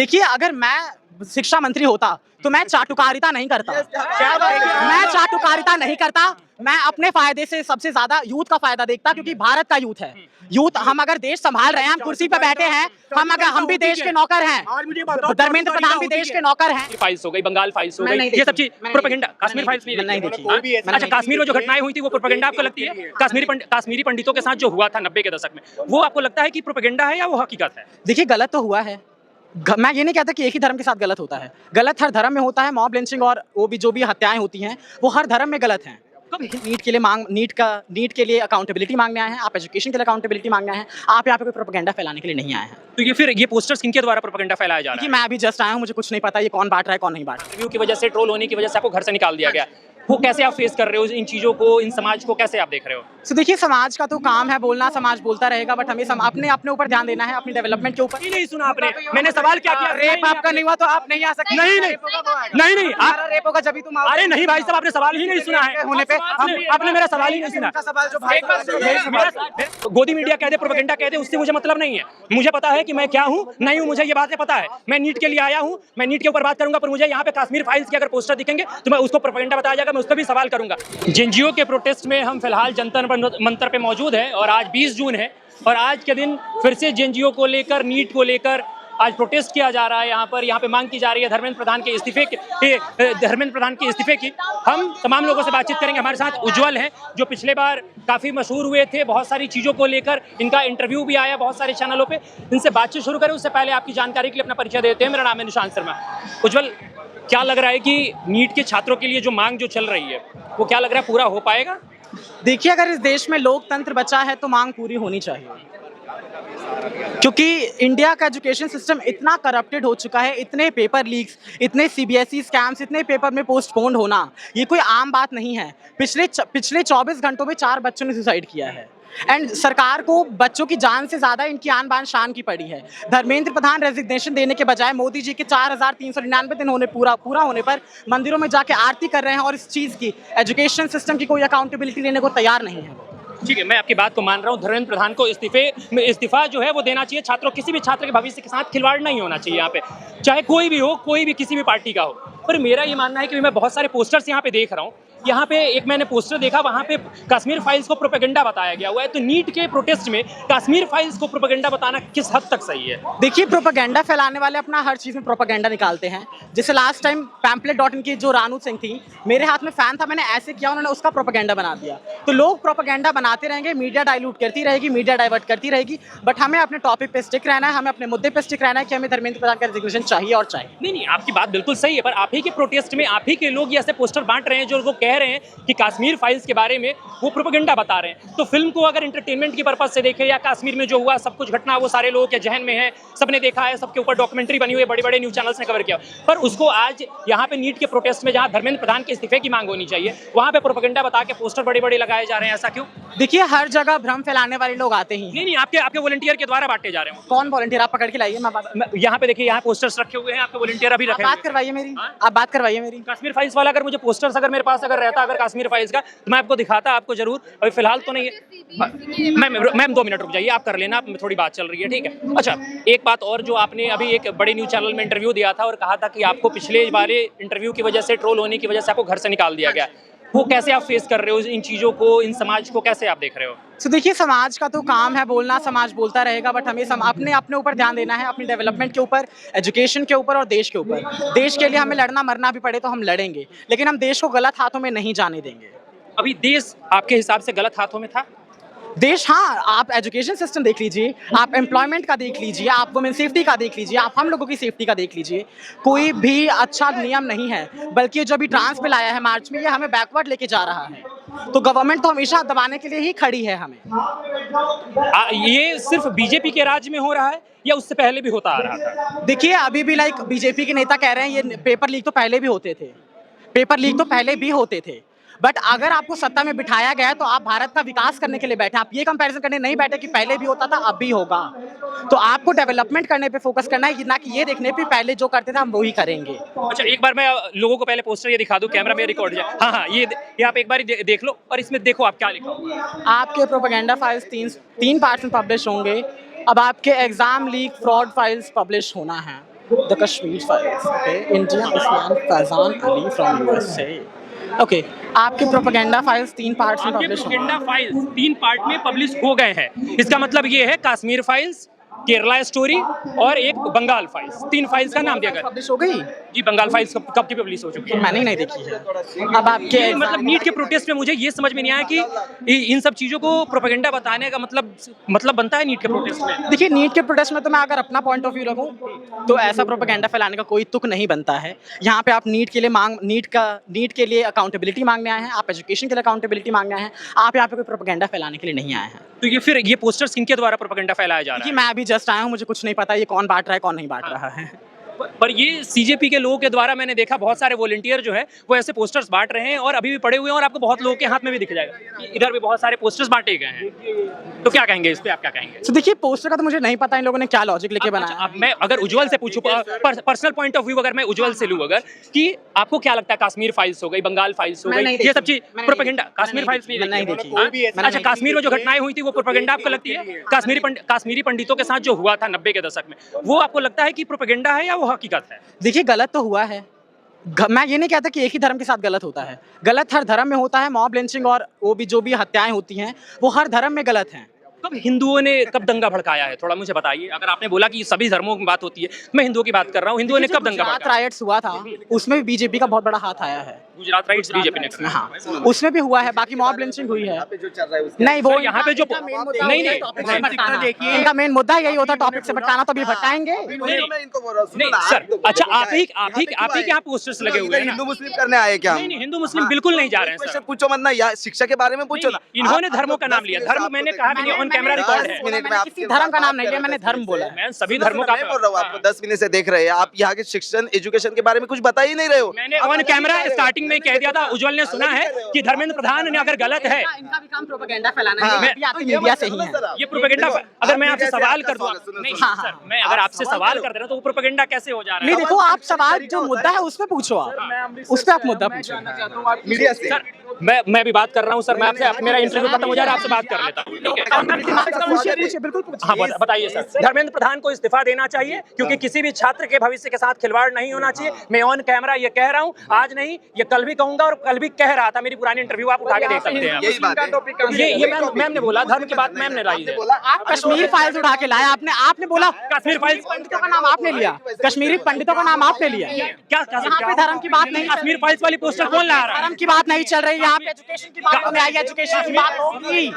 देखिए, अगर मैं शिक्षा मंत्री होता तो मैं चाटुकारिता नहीं करता। मैं चाटुकारिता नहीं करता। मैं अपने फायदे से सबसे ज्यादा यूथ का फायदा देखता, क्योंकि भारत का यूथ है। यूथ, हम अगर देश संभाल रहे हैं, हम कुर्सी पर बैठे हैं, हम भी देश के नौकर हैं। धर्मेंद्र प्रधान भी देश के नौकर हैं। फाइल्स हो गई, बंगाल फाइल्स हो गई, ये सब चीज प्रोपेगेंडा। कश्मीर फाइल्स नहीं देखी। अच्छा, कश्मीर में जो घटनाएं हुई थी वो प्रोपेगेंडा आपको लगती है? कश्मीरी पंडितों के साथ जो हुआ था 90 के दशक में, वो आपको लगता है कि प्रोपेगेंडा है या वो हकीकत है? देखिए, गलत तो हुआ है। मैं ये नहीं कहता कि एक ही धर्म के साथ गलत होता है। गलत हर धर्म में होता है। मॉब लिंचिंग और वो भी जो भी हत्याएं होती हैं वो हर धर्म में गलत हैं। नीट के लिए अकाउंटेबिलिटी मांगने आए हैं आप, एजुकेशन के लिए अकाउंटेबिलिटी मांगने आए हैं आप, यहाँ पे कोई प्रोपेगेंडा फैलाने के लिए नहीं आए हैं। तो ये पोस्टर्स किनके द्वारा प्रोपेगेंडा फैलाया जा रहा है? मैं अभी जस्ट आया हूँ, मुझे कुछ नहीं पता ये कौन बांट रहा है कौन नहीं बांट रहा है। इंटरव्यू की वजह से, ट्रोल होने की वजह से आपको घर से निकाल दिया गया, वो कैसे आप फेस कर रहे हो इन चीजों को, इन समाज को कैसे आप देख रहे हो? तो देखिए, समाज का तो काम है बोलना, समाज बोलता रहेगा, बट हमें अपने ऊपर ध्यान देना है, अपनी डेवलपमेंट के ऊपर। नहीं सुना आपने, मैंने सवाल क्या किया? रेप आपका नहीं हुआ तो आप नहीं आ सकते। नहीं आप रेप होगा जब भी तुम आओगे। अरे नहीं भाई साहब, आपने सवाल ही नहीं सुना है। होने पे आपने मेरा सवाल ही नहीं सुना। गोदी मीडिया कह दे, प्रोपेगेंडा कह दे, उससे मुझे मतलब नहीं है। मुझे पता है कि मैं क्या हूँ नहीं हूँ, मुझे ये बातें पता है। मैं नीट के लिए आया हूँ, मैं नीट के ऊपर बात करूंगा, पर मुझे यहाँ पे कश्मीर फाइल्स के अगर पोस्टर दिखेंगे तो मैं उसको प्रोपेगेंडा बताया जाएगा, मैं उस पर भी सवाल करूंगा। जेएनयू के प्रोटेस्ट में हम फिलहाल जंतर मंतर पे मौजूद हैं और आज 20 जून है और आज के दिन फिर से जेएनयू को लेकर, नीट को लेकर आज प्रोटेस्ट किया जा रहा है। यहाँ पे मांग की जा रही है धर्मेंद्र प्रधान के इस्तीफे की। हम तमाम लोगों से बातचीत करेंगे। हमारे साथ उज्जवल हैं जो पिछले बार काफ़ी मशहूर हुए थे बहुत सारी चीज़ों को लेकर, इनका इंटरव्यू भी आया बहुत सारे चैनलों पे। इनसे बातचीत शुरू करें उससे पहले आपकी जानकारी के लिए अपना परिचय देते हैं। मेरा नाम है निशांत शर्मा। उज्जवल, क्या लग रहा है कि नीट के छात्रों के लिए जो मांग जो चल रही है वो क्या लग रहा है पूरा हो पाएगा? देखिए, अगर इस देश में लोकतंत्र बचा है तो मांग पूरी होनी चाहिए, क्योंकि इंडिया का एजुकेशन सिस्टम इतना करप्टेड हो चुका है। इतने पेपर लीक्स, इतने सीबीएसई स्कैम्स, इतने पेपर में पोस्टपोन्ड होना ये कोई आम बात नहीं है। पिछले 24 घंटों में 4 बच्चों ने सुसाइड किया है एंड सरकार को बच्चों की जान से ज्यादा इनकी आन बान शान की पड़ी है। धर्मेंद्र प्रधान रेजिग्नेशन देने के बजाय मोदी जी के 4399 दिन होने पूरा होने पर मंदिरों में जाके आरती कर रहे हैं और इस चीज की, एजुकेशन सिस्टम की कोई अकाउंटेबिलिटी लेने को तैयार नहीं है। ठीक है, मैं आपकी बात को मान रहा हूँ। धर्मेंद्र प्रधान को इस्तीफा जो है वो देना चाहिए। छात्रों, किसी भी छात्र के भविष्य के साथ खिलवाड़ नहीं होना चाहिए यहाँ पे, चाहे कोई भी हो, कोई भी किसी भी पार्टी का हो। पर मेरा ये मानना है कि मैं बहुत सारे पोस्टर्स यहाँ पे देख रहा हूँ। यहाँ पे एक मैंने पोस्टर देखा, वहाँ पे कश्मीर फाइल्स को प्रोपेगेंडा बताया गया हुआ है। तो नीट के प्रोटेस्ट में कश्मीर फाइल्स को प्रोपेगेंडा बताना किस हद तक सही है? देखिए, प्रोपेगेंडा फैलाने वाले अपना हर चीज में प्रोपेगेंडा निकालते हैं। जैसे लास्ट टाइम पैम्पलेट.इन की जो रानू सिंह थी, मेरे हाथ में फैन था, मैंने ऐसे किया, उन्होंने उसका प्रोपेगेंडा बना दिया। तो लोग प्रोपेगेंडा बनाते रहेंगे, मीडिया डाइल्यूट करती रहेगी, मीडिया डाइवर्ट करती रहेगी, बट हमें अपने टॉपिक पे स्टिक रहना है, हमें अपने मुद्दे पे स्टिक रहना है कि हमें धर्मेंद्र प्रधान का रेजिग्नेशन चाहिए और चाहिए। नहीं, आपकी बात बिल्कुल सही है, पर आप ही के प्रोटेस्ट में आप ही के लोग ऐसे पोस्टर बांट रहे हैं जो वो कह रहे हैं कि कश्मीर फाइल्स के बारे में वो प्रोपेगेंडा बता रहे हैं। तो फिल्म को अगर एंटरटेनमेंट की पर्पज से देखें या कश्मीर में जो हुआ सब कुछ घटना वो सारे लोगों के जहन में है, सबने देखा है, सबके ऊपर डॉक्यूमेंट्री बनी हुई है, बड़े बड़े न्यूज चैनल्स ने कवर किया, पर उसको आज यहाँ पे नीट के प्रोटेस्ट में जहाँ धर्मेंद्र प्रधान के इस्तीफे की मांग होनी चाहिए वहाँ पे प्रोपेगेंडा बता के पोस्टर बड़े बड़े लगाए जा रहे हैं, ऐसा क्यों? देखिए, हर जगह भ्रम फैलाने वाले लोग आते ही। नहीं, आपके वॉलंटियर के द्वारा बांटे जा रहे हैं। कौन वॉलंटियर? आप पकड़ के लाइए। यहाँ पे देखिए, यहाँ पोस्टर्स रखे हुए हैं, आपके वॉलंटियर अभी रखे। बात करवाइए मेरी, आप बात करवाइए मेरी। कश्मीर फाइल्स वाला अगर मुझे पोस्टर्स अगर मेरे पास अगर रहता अगर कश्मीर फाइल्स का, तो मैं आपको दिखाता आपको जरूर। अभी फिलहाल तो नहीं है। मैम 2 मिनट रुक जाइए, आप कर लेना, थोड़ी बात चल रही है, ठीक है? अच्छा, एक बात और, जो आपने अभी एक बड़े न्यूज चैनल में इंटरव्यू दिया था और कहा था कि आपको पिछले बारे इंटरव्यू की वजह से, ट्रोल होने की वजह से आपको घर से निकाल दिया गया, वो कैसे आप फेस कर रहे हो इन चीज़ों को, इन समाज को कैसे आप देख रहे हो? तो देखिए, समाज का तो काम है बोलना, समाज बोलता रहेगा, बट हमें अपने ऊपर ध्यान देना है, अपनी डेवलपमेंट के ऊपर, एजुकेशन के ऊपर और देश के ऊपर। देश के लिए हमें लड़ना मरना भी पड़े तो हम लड़ेंगे, लेकिन हम देश को गलत हाथों में नहीं जाने देंगे। अभी देश आपके हिसाब से गलत हाथों में था? देश, हाँ, आप एजुकेशन सिस्टम देख लीजिए, आप एम्प्लॉयमेंट का देख लीजिए, आप वुमेन सेफ्टी का देख लीजिए, आप हम लोगों की सेफ्टी का देख लीजिए। कोई भी अच्छा नियम नहीं है, बल्कि जो भी ट्रांस बिल आया है मार्च में, ये हमें बैकवर्ड लेके जा रहा है। तो गवर्नमेंट तो हमेशा दबाने के लिए ही खड़ी है हमें। ये सिर्फ बीजेपी के राज में हो रहा है या उससे पहले भी होता आ रहा था? देखिए, अभी भी बीजेपी के नेता कह रहे हैं ये पेपर लीक तो पहले भी होते थे, बट अगर आपको सत्ता में बिठाया गया है तो आप भारत का विकास करने के लिए बैठे, आप ये कंपैरिजन करने नहीं बैठे कि पहले भी होता था अब भी होगा। तो आपको डेवलपमेंट करने पे फोकस करना है, ना कि ये देखने पे पहले जो करते थे हम वही करेंगे। अच्छा, एक बार मैं लोगों को पहले पोस्टर ये दिखा दूं, कैमरा में रिकॉर्ड जाए। हाँ, ये आप एक बार देख लो और इसमें देखो आप क्या लिखा हुआ है। आपके प्रोपेगेंडा फाइल्स 3 पार्ट्स में पब्लिश होंगे। अब आपके exam leak fraud files publish होना है। The Kashmir Files. Okay. Indian Usman Fazan Ali from USA. Okay. आपके प्रोपेगेंडा फाइल्स 3 पार्ट्स में आपके पब्लिश होंगे। प्रोपेगेंडा फाइल्स 3 पार्ट में पब्लिश हो गए हैं। इसका मतलब ये है कश्मीर फाइल्स, केरला स्टोरी और एक बंगाल फाइल्स। 3 फाइल्स का नाम दिया गया। पब्लिश हो गई? जी, बंगाल फाइल्स कब की पब्लिश हो चुकी है? मैंने ही नहीं देखी है। अब आपके ये मतलब नीट के प्रोटेस्ट में मुझे ये समझ में नहीं आया कि इन सब चीजों को प्रोपेगेंडा बताने का मतलब बनता है नीट के प्रोटेस्ट में। देखिए, नीट के प्रोटेस्ट में तो मैं अगर अपना पॉइंट ऑफ व्यू रखूं तो ऐसा प्रोपेगेंडा फैलाने का कोई तुक नहीं बनता है। यहाँ पे आप नीट के लिए अकाउंटेबिलिटी मांगने आए हैं, आप एजुकेशन के लिए अकाउंटेबिलिटी मांगने आए हैं, आप यहाँ पे कोई प्रोपेगेंडा फैलाने के लिए नहीं आए हैं। तो ये पोस्टर्स किनके द्वारा प्रोपेगेंडा फैलाया जा रहा देखिए, है? मैं अभी जस्ट आया हूँ, मुझे कुछ नहीं पता ये कौन बांट रहा है कौन नहीं बांट रहा है। पर ये सीजेपी के लोगों के द्वारा मैंने देखा बहुत सारे वॉलंटियर जो है वो ऐसे पोस्टर्स बांट रहे हैं और अभी भी पड़े हुए हैं और आपको बहुत लोगों के हाथ में भी दिख जाएगा। इधर भी बहुत सारे पोस्टर्स बांटे गए हैं। तो क्या कहेंगे इस पे, आप क्या कहेंगे? तो देखिए, पोस्टर का तो मुझे नहीं पता इन लोगों ने क्या लॉजिक लेके अच्छा, बनाया। अब मैं अगर उज्जवल से पूछूं, पर्सनल पॉइंट ऑफ व्यू अगर मैं उज्जवल से लूं अगर, कि आपको क्या लगता है कश्मीर फाइल्स हो गई, बंगाल फाइल्स हो मैं गई, नहीं ये सब देखी। चीज मैंने प्रोपेगेंडा, नहीं कश्मीर देखी। फाइल्स मैंने नहीं देखी। हाँ? मैंने अच्छा, नहीं कश्मीर में जो घटनाएं हुई थी वो प्रोपेगेंडा आपको लगती है? कश्मीरी पंडितों के साथ जो हुआ था 90 के दशक में, वो आपको लगता है कि प्रोपेगेंडा है या वो हकीकत है? देखिए, गलत तो हुआ है। मैं ये नहीं कहता कि एक ही धर्म के साथ गलत होता है। गलत हर धर्म में होता है। मॉब लिंचिंग और वो भी जो भी हत्याएं होती हैं वो हर धर्म में गलत हैं। कब हिंदुओं ने कब दंगा भड़काया है, थोड़ा मुझे बताइए। अगर आपने बोला कि सभी धर्मों की बात होती है, मैं हिंदुओं की बात कर रहा हूँ, हिंदुओं ने कब दंगा गुजरात भड़काया? राइट्स हुआ था, उसमें भी बीजेपी का बहुत बड़ा हाथ आया है। गुजरात राइट्स बीजेपी ने करा। हाँ, उसमें भी हुआ है। बाकी मॉब लिंचिंग हुई है। नहीं, वो सर, यहाँ पे जो नहीं इनका मेन मुद्दा यही होता, टॉपिक से भटकाना, तो अभी भटकाएंगे। नहीं सर, अच्छा आप ही के यहाँ पोस्टर्स लगे हुए हैं ना? हिंदू मुस्लिम करने आए क्या? नहीं, हिंदू मुस्लिम बिल्कुल नहीं जा रहे हैं सर। क्वेश्चन पूछो मत ना, या शिक्षा के बारे में पूछो ना। इन्होंने धर्मों का नाम लिया। धर्म मैंने कहा भी नहीं, ऑन कैमरा रिकॉर्ड है। मिनट में आप किसी धर्म का नाम नहीं लिया, मैंने धर्म बोला है। मैं सभी धर्मों का नहीं बोल रहा हूँ, आपको 10 मिनट से देख रहे हैं आप, यहाँ के शिक्षण एजुकेशन के बारे में कुछ बता ही नहीं रहे हो। मैंने ऑन कैमरा स्टार्टिंग में कह दिया था, उज्जवल ने सुना है कि धर्मेंद्र प्रधान ने अगर गलत है, इनका भी काम प्रोपेगेंडा फैलाना है। हाँ। ये भी आपकी मीडिया से ही है। ये प्रोपेगेंडा। अगर मैं आपसे सवाल कर दूं, नहीं हाँ, सर, मैं अगर आपसे सवाल कर दे रहा हूं तो वो प्रोपेगेंडा कैसे हो जा रहा नहीं, है? देखो, आप सवाल जो मुद्दा है उस पे पूछो, आप उस पे आप मुद्दा पूछो। मीडिया से सर, मैं भी बात कर रहा हूं सर, मैं आपसे, मेरा इंटरव्यू खत्म हो जा रहा है, आपसे बात कर लेता हूं, ठीक है? पूछिए, बिल्कुल पूछिए। हाँ, बताइए सर। धर्मेंद्र प्रधान को इस्तीफा देना चाहिए क्योंकि किसी भी छात्र के भविष्य के साथ खिलवाड़ नहीं होना चाहिए। मैं ऑन कैमरा ये कह रहा हूँ, आज नहीं, ये कल भी कहूंगा और कल भी कह रहा था। मेरी पुरानी इंटरव्यू आप उठा के देख सकते हैं। यही बात है। ये मैम ने बोला, धर्म की बात मैम ने लाई है। आप कश्मीर फाइल्स उठा के लाए, आपने बोला कश्मीर फाइल्स पंडितों का नाम आपने लिया, कश्मीरी पंडितों का नाम आपने लिया। क्या यहाँ पे धर्म की बात नहीं, कश्मीर फाइल्स वाली पोस्टर कौन ला रहा है? धर्म की बात नहीं चल रही, यहाँ पे एजुकेशन की बात होने आई है, एजुकेशन की बात होगी।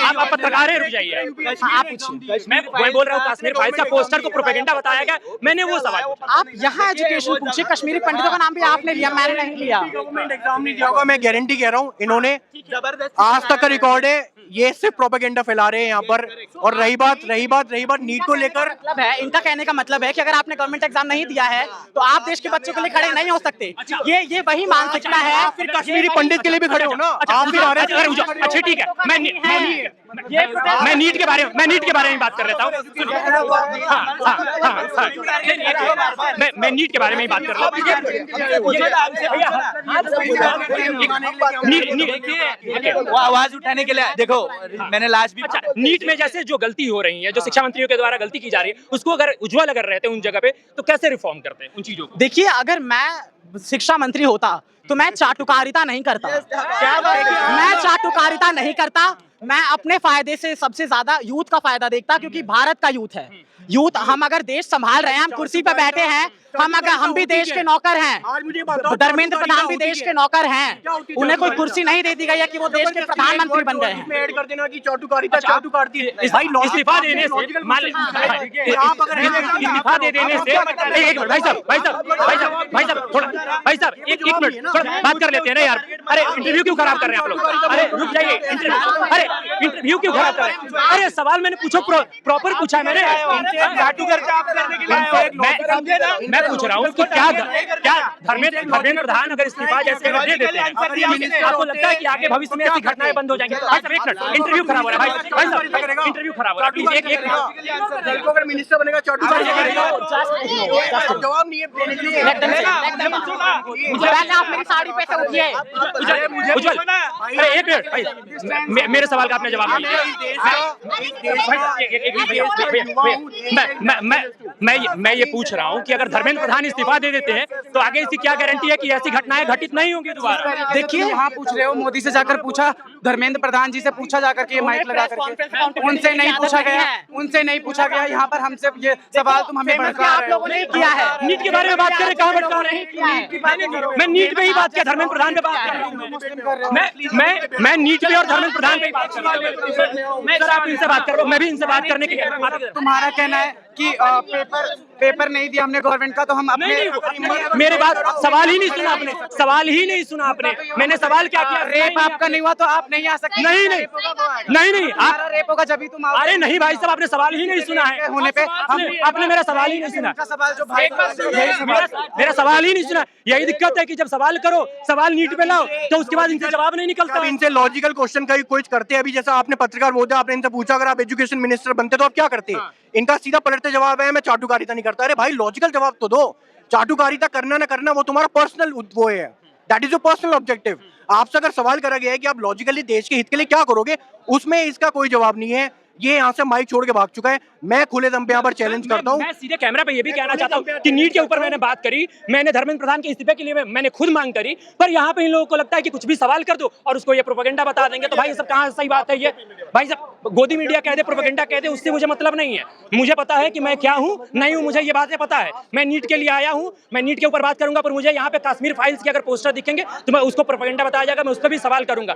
आप पत्रकार हैं, रुक जाइए। आप पूछिए। मैं बोल रहा हूँ कश्मीर फाइल्स का पोस्टर को प्रोपेगेंडा बताया गया, मैंने वो सवाल पूछा। आप यहाँ एजुकेशन पूछिए, कश्मीरी पंडितों का नाम भी आपने लिया, मैंने नहीं लिया। गवर्नमेंट एग्जाम नहीं दिया होगा, मैं गारंटी कह रहा हूँ। इन्होंने आज तक का रिकॉर्ड है, ये सिर्फ प्रोपेगेंडा फैला रहे हैं यहाँ पर। और रही बात नीट को लेकर, मतलब है, इनका कहने का मतलब है कि अगर आपने गवर्नमेंट एग्जाम नहीं दिया है तो आप देश के बच्चों के लिए खड़े नहीं हो सकते। ये वही मानसिकता है। फिर कश्मीरी पंडित के लिए भी खड़े हो ना आप भी। अच्छा ठीक है, मैं नीट के बारे में बात कर लेता हूँ। मैं नीट के बारे में ही बात कर रहा हूँ। आवाज उठाने के लिए देखो, मैंने लास्ट भी अच्छा, नीट में जैसे जो गलती हो रही है, जो शिक्षा मंत्रियों के द्वारा गलती की जा रही है, उसको अगर उज्जवल अगर रहते उन जगह पे तो कैसे रिफॉर्म करते हैं उन चीजों को? देखिए, अगर मैं शिक्षा मंत्री होता तो मैं चाटुकारिता नहीं करता। मैं चाटुकारिता नहीं करता। मैं अपने फायदे से सबसे ज्यादा यूथ का फायदा देखता, क्योंकि भारत का यूथ है। हम अगर देश संभाल रहे हैं, हम कुर्सी पर बैठे हैं, हम भी देश के नौकर हैं। धर्मेंद्र प्रधान भी देश के नौकर हैं। उन्हें कोई कुर्सी नहीं दे दी गई है कि वो देश के प्रधानमंत्री बन गए हैं। ऐड कर देना कि चाटुकारिता भाई इस्तीफा देने से इस्तीफा दे देने से एक मिनट भाई साहब एक मिनट थोड़ा बात कर लेते हैं ना यार। अरे इंटरव्यू क्यों खराब कर रहे हैं आप लोग? अरे रुक जाइए, इंटरव्यू क्यों खराब कर रहे हैं? अरे सवाल मैंने पूछो, प्रॉपर पूछा है मैंने। मैं पूछ रहा हूँ कि क्या क्या धर्मेंद्र प्रधान अगर इस्तीफा जैसे अगर दे देते हैं, आपको लगता है कि आगे भविष्य में ऐसी घटनाएं बंद हो जाएंगी? भाई साहब एक मिनट, इंटरव्यू खराब हो रहा है भाई साहब, इंटरव्यू खराब हो रहा है, प्लीज एक कल को अगर मिनिस्टर बनेगा चाटुकारी करेगा, जवाब नहीं है देने के लिए। आप मेरी साड़ी पे से उठिए। उज्जवल, अरे एक मिनट भाई, मेरे सवाल का आपने जवाब नहीं दिया। मैं ये पूछ रहा हूँ कि अगर धर्मेंद्र प्रधान इस्तीफा दे देते हैं तो आगे इसकी क्या गारंटी है कि ऐसी घटनाएं घटित नहीं होंगी दोबारा? देखिए यहाँ पूछ रहे हो, मोदी से जाकर पूछा, धर्मेंद्र प्रधान जी से पूछा जाकर के, माइक लगा करके, उनसे नहीं पूछा गया, उनसे नहीं पूछा गया। यहाँ पर हमसे ये सवाल तुम हमें भड़का रहे हो। नहीं किया है। नीट के बारे में बात करें, कहाँ भड़का रहे हैं? मैं नीट पे ही बात किया, धर्मेंद्र प्रधान पे बात कर रहा हूँ। मैं नीट पे और धर्मेंद्र प्रधान पे ही बात कर रहा हूँ। सर आप इनसे बात करो, मैं भी इनसे बात करने की। तुम्हारा कहना है कि पेपर नहीं दिया हमने गवर्नमेंट का, तो हम अपने मेरे बात सवाल ही नहीं सुना आपने, सवाल ही नहीं सुना आपने। मैंने सवाल क्या किया? रेप आपका नहीं हुआ तो आप नहीं आ सकते। नहीं आप रेप होगा जब भी तुम आओगे। अरे नहीं भाई साहब, आपने सवाल ही नहीं सुना है। होने पे आपने मेरा सवाल ही नहीं सुना। सवाल जो भाई मेरा सवाल ही नहीं सुना। यही दिक्कत है कि जब सवाल करो, सवाल नीट पे लाओ, तो उसके बाद इनसे जवाब नहीं निकलता। अब इनसे लॉजिकल क्वेश्चन का कुछ करते हैं। अभी जैसा आपने पत्रकार बोलते, आपने इनसे पूछा अगर आप एजुकेशन मिनिस्टर बनते तो आप क्या करते? इनका सीधा पलटते जवाब है मैं चाटुकारिता नहीं करता। अरे भाई लॉजिकल जवाब तो दो। चाटुकारिता करना ना करना वो तुम्हारा पर्सनल वो है, that is your personal objective. आपसे अगर सवाल करा गया है कि आप लॉजिकली देश के हित के लिए क्या करोगे, उसमें इसका कोई जवाब नहीं है। ये यहाँ से माइक छोड़ के भाग चुका है। मैं खुले दम पे यहाँ पर चैलेंज करता हूँ। मैं सीधे कैमरा पे ये भी कहना चाहता हूँ कि नीट के ऊपर मैंने बात करी, मैंने धर्मेंद्र प्रधान के इस्तीफे के लिए मैंने खुद मांग करी, पर यहाँ पे इन लोगों को लगता है कि कुछ भी सवाल कर दो और उसको ये प्रोपेगेंडा बता देंगे। तो भाई ये सब कहाँ सही बात है? ये भाई साहब गोदी मीडिया कह दे, प्रोपेगेंडा कह दे, उससे मुझे मतलब नहीं है। मुझे पता है कि मैं क्या हूँ नहीं हूँ, मुझे ये बातें पता है। मैं नीट के लिए आया हूँ, मैं नीट के ऊपर बात करूंगा, पर मुझे यहाँ पे कश्मीर फाइल्स के अगर पोस्टर दिखेंगे तो मैं उसको प्रोपेगेंडा बताया जाएगा, मैं उस पर भी सवाल करूंगा।